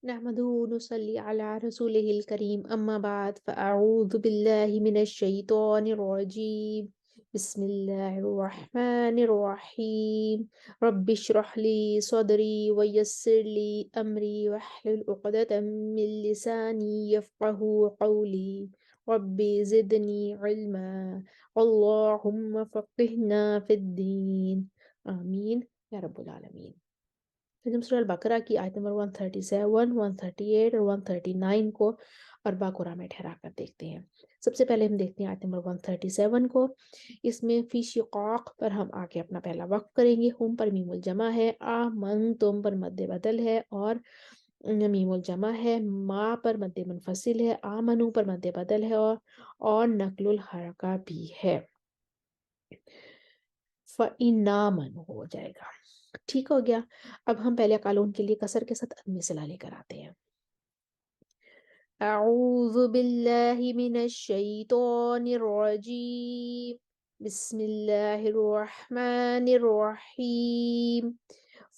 نحمده ونصلي على رسوله الكريم أما بعد فأعوذ بالله من الشيطان الرجيم بسم الله الرحمن الرحيم رب اشرح لي صدري ويسر لي أمري واحلل عقدة من لساني يفقه قولي رب زدني علما اللهم فقهنا في الدين آمين يا رب العالمين. फिर हम सूरह अल-बकरा की आयत नंबर 137, 138 और 139 को अरबा कुरा में ठहरा कर देखते हैं। सबसे पहले हम देखते हैं आयत नंबर 137 को। इसमें फी शिक़ाक़ पर हम आके अपना पहला वक्फ करेंगे। हुम पर मीमुल जमा है, आमनतुम पर मद्दे बदल है और मीमुल जमा है, मा पर मद्दे मुनफसिल है, आमनु पर मद्दे बदल है और नक्लुल हरका भी है। फ़इन्नामन हो जाएगा। ठीक हो गया। अब हम पहले कानून के लिए कसर के साथ अदमी सिला लेकर आते हैं। अऊज़ु बिल्लाहि मिनश शैतानिर रजीम। बिस्मिल्लाहिर रहमानिर रहीम।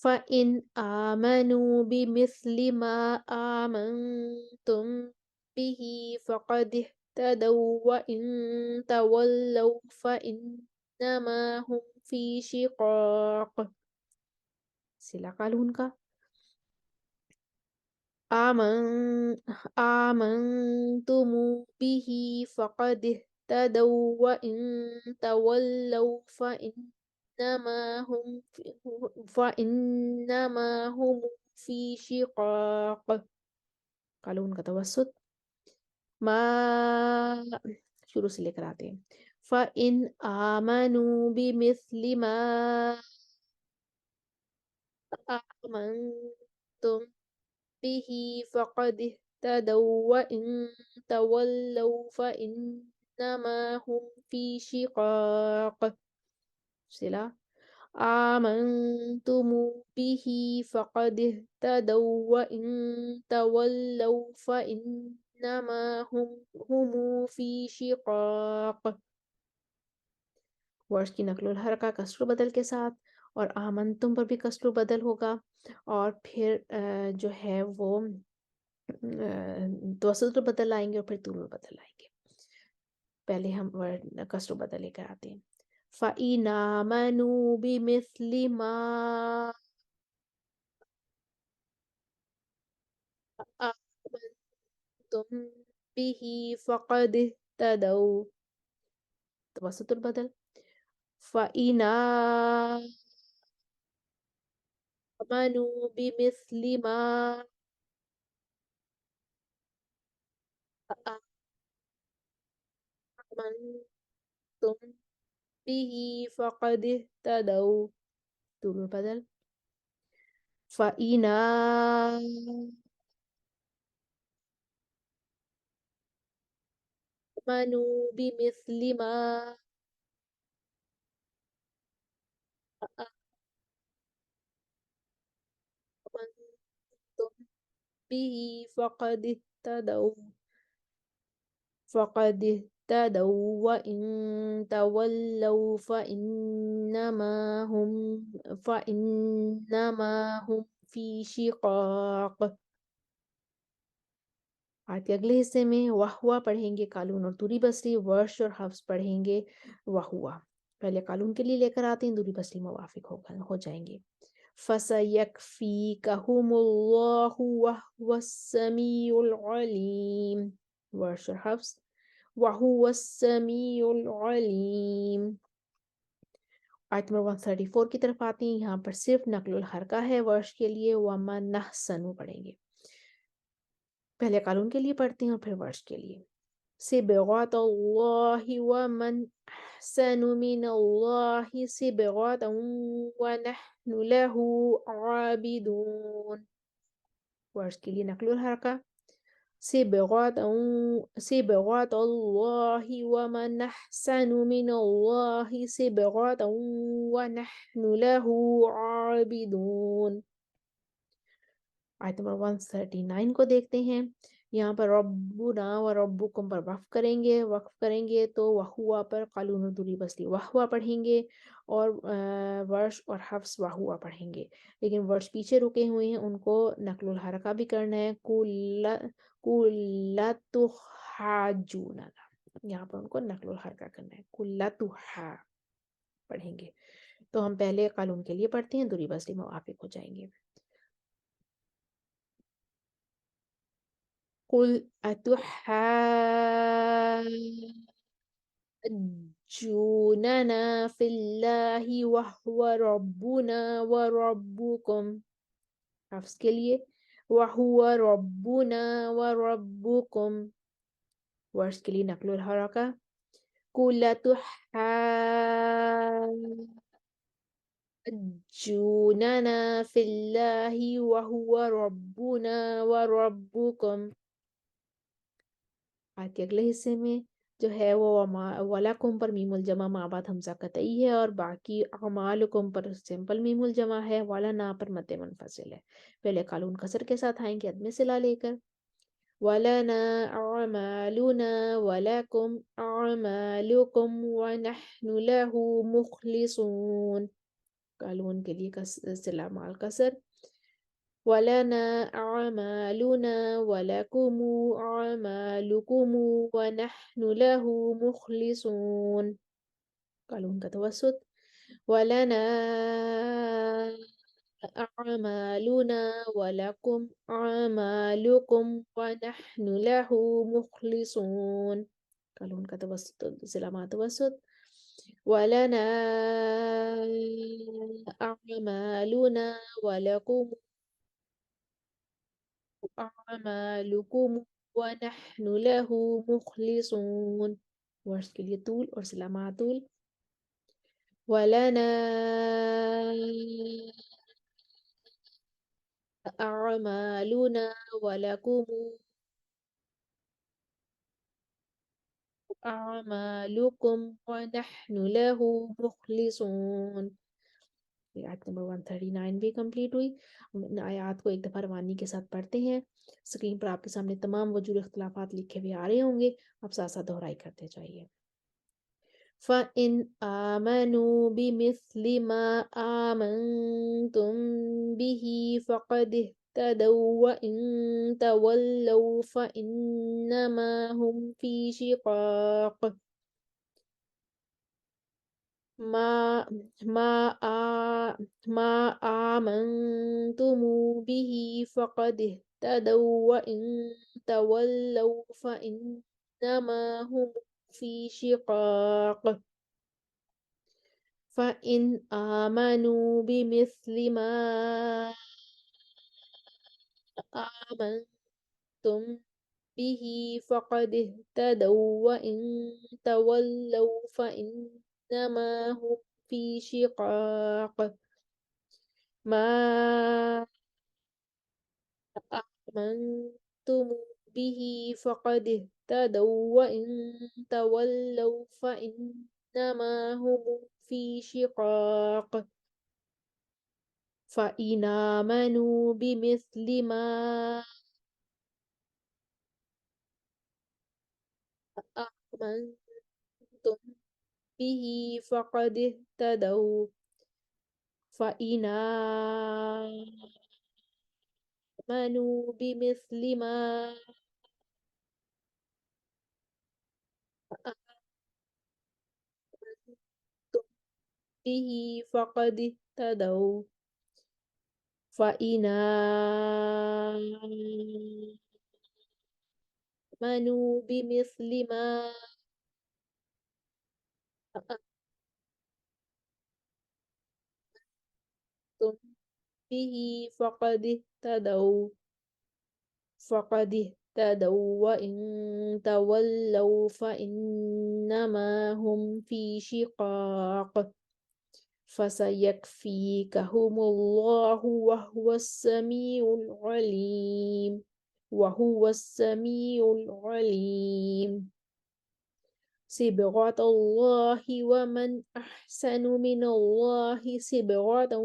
फ़इन आमनू बिमिस्लि मा आमनतुम बिही फ़क़द इह्तदौ व इन तवल्लौ फ़इन्नमा हुम फ़ी शिक़ाक़। सिला कानून का आमन आमनतुमु बिही फ़क़द इह्तदौ व इन तवल्लौ फ़इन्नमा हुम फ़ी शिक़ाक़। कानून का तवस्सुत मा शुरू से लेकर आते हैं। फ़इन आमनू बिमिस्लि मा आमनतुम बिही फ़क़द इह्तदौ व इन तवल्लौ फ़इन्नमा हुम फ़ी शिक़ाक़। सिला आमनतुमु बिही फ़क़द इह्तदौ व इन तवल्लौ फ़इन्नमा हुमु फ़ी शिक़ाक़। वर्ष की नक्लुल हरका कसर बदल के साथ और आमनतुम पर भी कसर बदल होगा और फिर जो है वो तवस्सुत बदल आएंगे और फिर तूल बदल आएंगे। पहले हम वर्ड कसर बदल लेकर आते हैं। फ़इन आमनू बिमिस्लि मा आमनतुम बिही फ़क़द इह्तदौ। तवस्सुत बदल फ़इन आमनू बिमिस्लि मा आमनतुम बिही फ़क़द इह्तदौ। तूल बदल फ़इन आमनू बिमिस्लि मा आमनतुम बिही फ़क़द इह्तदौ व इन तवल्लौ फ़इन्नमा हुम फ़ी शिक़ाक़। आज के अगले हिस्से में वहुआ पढ़ेंगे कालून और दूरी बसरी, वर्ष और हफ्स पढ़ेंगे वहुआ। पहले कालून के लिए लेकर आते हैं, दूरी बसरी मुवाफिक हो जाएंगे। फसयकफ़ीकहुमुल्लाहु वहुवस्समीउल अलीम। वर्ष और हफ्स वहुवस्समीउल अलीम। आयत नंबर 134 की तरफ आते हैं। यहाँ पर सिर्फ नक्लुल हरका है वर्ष के लिए। वमा नहसनु पढ़ेंगे। पहले कानून के लिए पढ़ते हैं और फिर वर्ष के लिए। सिबग़तल्लाहि वमन अहसनु मिनल्लाहि सिबग़तन व नहनु लहू आबिदून। वर्ष के लिए नक्लुल हरका सिबग़तल्लाहि वमन अहसनु मिनल्लाहि सिबग़तन व नहनु लहू आबिदून। आयत नंबर 139 को देखते हैं। यहाँ पर रब्बुना व रब्बुकुम पर वक़्फ़ करेंगे तो वहुआ पर क़ालून दूरी बसली वहुआ पढ़ेंगे और वर्श और हफ्स वहुआ पढ़ेंगे। लेकिन वर्श पीछे रुके हुए हैं उनको नक़्लुल हरका भी करना है कुल्लतुहाजुना यहाँ पर उनको नक़्लुल हरका करना है कुल्लतुहा पढ़ेंगे। तो हम पहले क़ालून के लिए पढ़ते हैं दूरी बसली मुवाफ़िक हो जाएँगे। कुल अतुहाज्जूनना फिल्लाहि वहुव रब्बुना व रब्बुकुम हफ्स के लिए वहुव रब्बुना व रब्बुकुम वर्ष के लिए नक़्लुल हरका कुल अतुहाज्जूनना फिल्लाहि वहुव रब्बुना व रब्बुकुम आज के अगले हिस्से में जो है वो वलाकुम पर मीमुल जमा माँ बाद हमज़ा कतई है और बाकी अमालुकुम पर सिंपल मीमुल जमा है वाला ना पर मद मुनफ़सिल है। पहले कालून कसर के साथ आएंगे अदमे सिला लेकर वलना अमालुना वलकुम अमालुकुम व नहनु लहु मुखलिसून कालून के लिए सिला माल कसर वलना अमालुना वलकुम अमालुकुम व नहनु लहु मुखलिसून कालून का तवसुत वलना अमालुना वलकुम अमालुकुम व नहनु लहु मुखलिसून कालून का तवसुत सिला मा तवसुत वलना अमालुना वलकुम अमालुकुम व नहनु लहु मुखलिसून वर्ष के लिए तूल और सलामातुल वलना अमालुना वलकुम अमालुकुम व नहनु लहु मुखलिसून आयत नंबर 139 भी कंप्लीट हुई। हम इन आयात को एक दफ़ा रवानी के साथ पढ़ते हैं। स्क्रीन पर आपके सामने तमाम वजूद इख्तिलाफात लिखे हुए आ रहे होंगे, आप साथ साथ दोहराई करते जाइए। फ़इन आमनू बिमिस्लि मा आमनतुम बिही फ़क़द इह्तदौ व इन तवल्लौ फ़इन्नमा हुम फ़ी शिक़ाक़ मा मा आ मा आमनतुमु बिही फ़क़द इह्तदौ व इन तवल्लौ फ़इन्नमा हुम फ़ी शिक़ाक़ फ़इन आमनू बिमिस्लि मा आमनतुम बिही फ़क़द इह्तदौ व इन तवल्लौ फ़इन्नमा हुम फ़ी शिक़ाक़ मा آمنتم به فقد اهتدوا وإن تولوا فإنما هم في شقاق فإن آمنوا بمثل ما آمنتم به فقد اهتدوا فإن آمنوا بمثل ما آمنتم به فقد اهتدوا فإن آمنوا بمثل ما آمنتم به فقد اهتدوا وإن تولوا فإنما هم في شقاق فسيكفيكهم الله وهو السميع العليم صبغة الله ومن أحسن من الله صبغة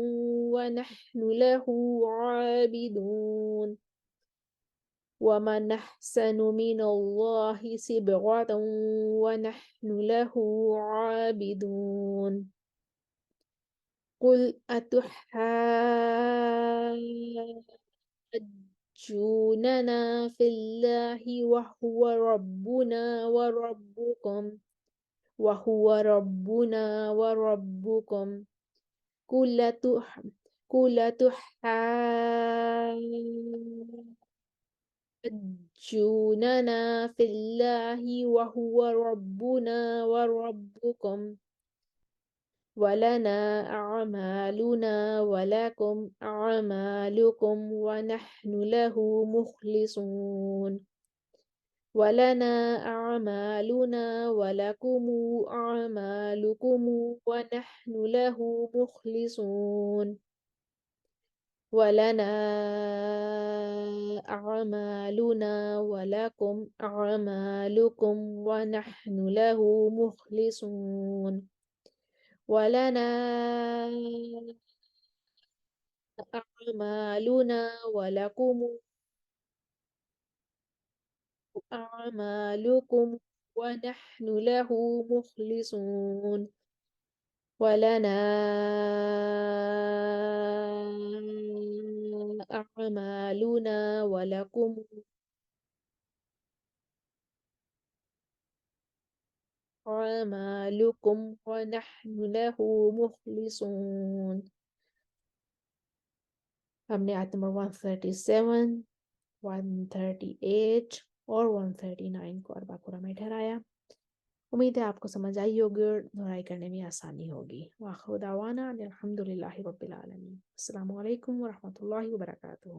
ونحن له عابدون ومن أحسن من الله صبغة ونحن له عابدون قل أتحاجوننا في الله وهو ربنا وربكم قل قل تحاجوننا في الله وهو ربنا وربكم ولنا أعمالنا ولكم أعمالكم ونحن له مخلصون ولنا أعمالنا ولكم أعمالكم ونحن له مخلصون ولنا أعمالنا ولكم أعمالكم ونحن له مخلصون ولنا أعمالنا ولكم أعمالكم ونحن له مخلصون ولنا أعمالنا ولكم أعمالكم ونحن له مخلصون. ہم نے آیت نمبر 137 138 اور 139 کو اربع قرآن میں ٹھہرایا. امید ہے آپ کو سمجھ آئی ہوگی اور دہرائی کرنے میں آسانی ہوگی. وآخر دعوانا الحمد للہ رب العالمین. السلام علیکم ورحمۃ اللہ وبرکاتہ.